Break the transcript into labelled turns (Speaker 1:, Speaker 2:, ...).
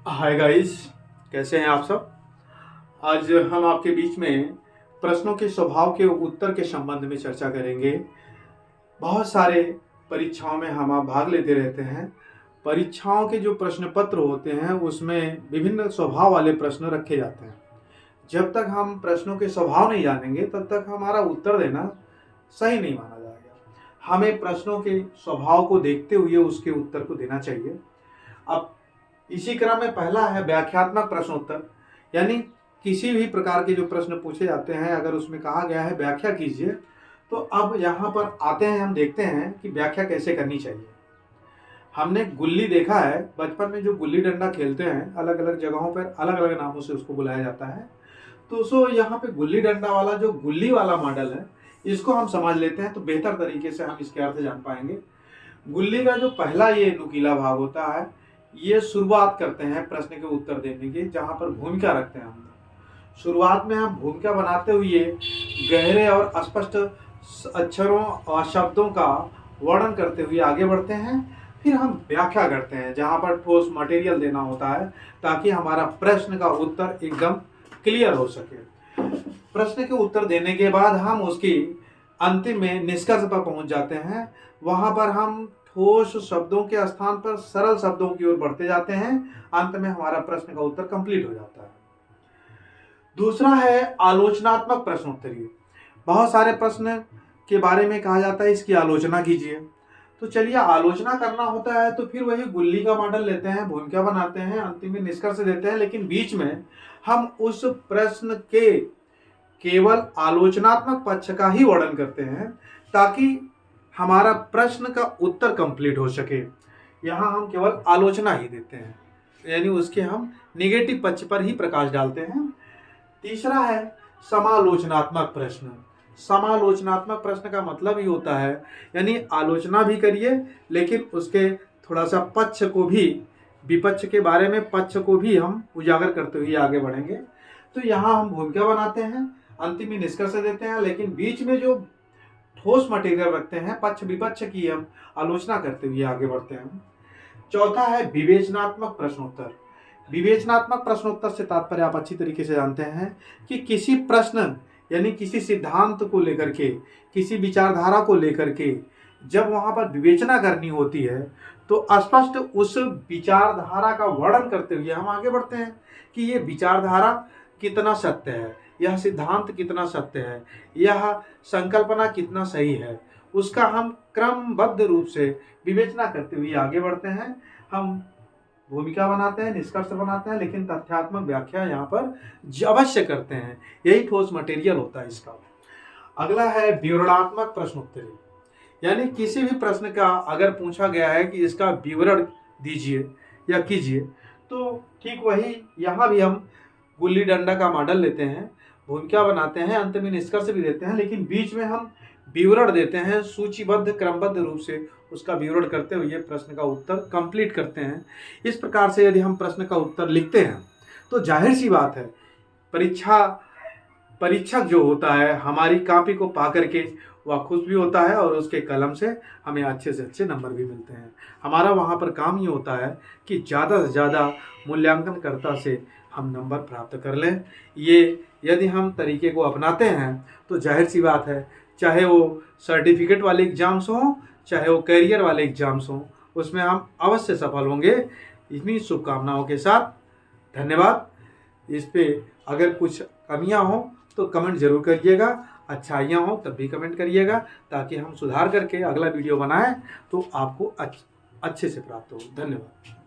Speaker 1: Hi guys, कैसे हैं आप सब। आज हम आपके बीच में प्रश्नों के स्वभाव के उत्तर के संबंध में चर्चा करेंगे। बहुत सारे परीक्षाओं में हम आप भाग लेते रहते हैं। परीक्षाओं के जो प्रश्न पत्र होते हैं उसमें विभिन्न स्वभाव वाले प्रश्न रखे जाते हैं। जब तक हम प्रश्नों के स्वभाव नहीं जानेंगे तब तक हमारा उत्तर देना सही नहीं माना जाएगा। हमें प्रश्नों के स्वभाव को देखते हुए उसके उत्तर को देना चाहिए। अब इसी क्रम में पहला है व्याख्यात्मक प्रश्नोत्तर, यानी किसी भी प्रकार के जो प्रश्न पूछे जाते हैं अगर उसमें कहा गया है व्याख्या कीजिए, तो अब यहाँ पर आते हैं, हम देखते हैं कि व्याख्या कैसे करनी चाहिए। हमने गुल्ली देखा है, बचपन में जो गुल्ली डंडा खेलते हैं अलग अलग जगहों पर अलग अलग नामों से उसको बुलाया जाता है। तो सो यहाँ पे गुल्ली डंडा वाला जो गुल्ली वाला मॉडल है इसको हम समझ लेते हैं तो बेहतर तरीके से हम इसके अर्थ जान पाएंगे। गुल्ली का जो पहला ये नुकीला भाग होता है, ये शुरुआत करते हैं प्रश्न के उत्तर देने की, जहां पर भूमिका रखते हैं हम। शुरुआत में हम भूमिका बनाते हुए गहरे और स्पष्ट अक्षरों और शब्दों का वर्णन करते हुए आगे बढ़ते हैं। फिर हम व्याख्या करते हैं जहां पर ठोस मटेरियल देना होता है ताकि हमारा प्रश्न का उत्तर एकदम क्लियर हो सके। प्रश्न के उत्तर देने के बाद हम उसकी अंतिम में निष्कर्ष पर पहुंच जाते हैं। वहां पर हम ठोस शब्दों के स्थान पर सरल शब्दों की ओर बढ़ते जाते हैं। अंत में हमारा प्रश्न का उत्तर कंप्लीट हो जाता है। दूसरा है आलोचनात्मक प्रश्नोत्तरी। बहुत सारे प्रश्न के बारे में कहा जाता है इसकी आलोचना कीजिए। तो चलिए, आलोचना करना होता है तो फिर वही गुल्ली का मॉडल लेते हैं, भूमिका बनाते हैं, अंतिम में निष्कर्ष देते हैं, लेकिन बीच में हम उस प्रश्न के केवल आलोचनात्मक पक्ष का ही वर्णन करते हैं ताकि हमारा प्रश्न का उत्तर कंप्लीट हो सके। यहाँ हम केवल आलोचना ही देते हैं, यानी उसके हम निगेटिव पक्ष पर ही प्रकाश डालते हैं। तीसरा है समालोचनात्मक प्रश्न। समालोचनात्मक प्रश्न का मतलब ही होता है, यानी आलोचना भी करिए लेकिन उसके थोड़ा सा पक्ष को भी, विपक्ष के बारे में पक्ष को भी हम उजागर करते हुए आगे बढ़ेंगे। तो यहाँ हम भूमिका बनाते हैं, अंतिम में निष्कर्ष देते हैं, लेकिन बीच में जो ठोस मटेरियल रखते हैं पक्ष विपक्ष की हम आलोचना करते हुए आगे बढ़ते हैं। चौथा है विवेचनात्मक प्रश्नोत्तर। विवेचनात्मक प्रश्नोत्तर से तात्पर्य आप अच्छी तरीके से जानते हैं कि किसी प्रश्न यानी किसी सिद्धांत को लेकर के, किसी विचारधारा को लेकर के जब वहां पर विवेचना करनी होती है तो स्पष्ट उस विचारधारा का वर्णन करते हुए हम आगे बढ़ते हैं कि ये विचारधारा कितना सत्य है, यह सिद्धांत कितना सत्य है, यह संकल्पना कितना सही है, उसका हम क्रमबद्ध रूप से विवेचना करते हुए आगे बढ़ते हैं। हम भूमिका बनाते हैं, निष्कर्ष बनाते हैं, लेकिन तथ्यात्मक व्याख्या यहाँ पर अवश्य करते हैं। यही ठोस मटेरियल होता है इसका। अगला है विवरणात्मक प्रश्नोत्तरी, यानी किसी भी प्रश्न का अगर पूछा गया है कि इसका विवरण दीजिए या कीजिए, तो ठीक वही यहाँ भी हम गुल्ली डंडा का मॉडल लेते हैं, भूमिका बनाते हैं, अंत में निष्कर्ष भी देते हैं, लेकिन बीच में हम विवरण देते हैं, सूचीबद्ध क्रमबद्ध रूप से उसका विवरण करते हुए प्रश्न का उत्तर कंप्लीट करते हैं। इस प्रकार से यदि हम प्रश्न का उत्तर लिखते हैं तो जाहिर सी बात है परीक्षक जो होता है हमारी कॉपी को पा करके वह खुश भी होता है और उसके कलम से हमें अच्छे से अच्छे नंबर भी मिलते हैं। हमारा वहाँ पर काम ये होता है कि ज़्यादा से ज़्यादा मूल्यांकनकर्ता से हम नंबर प्राप्त कर लें। ये यदि हम तरीके को अपनाते हैं तो जाहिर सी बात है, चाहे वो सर्टिफिकेट वाले एग्जाम्स हों, चाहे वो कैरियर वाले एग्जाम्स हों, उसमें हम अवश्य सफल होंगे। इन्हीं शुभकामनाओं के साथ धन्यवाद। इस पे अगर कुछ कमियां हों तो कमेंट जरूर करिएगा, अच्छाइयाँ हों तब भी कमेंट करिएगा ताकि हम सुधार करके अगला वीडियो बनाएं तो आपको अच्छे से प्राप्त हो। धन्यवाद।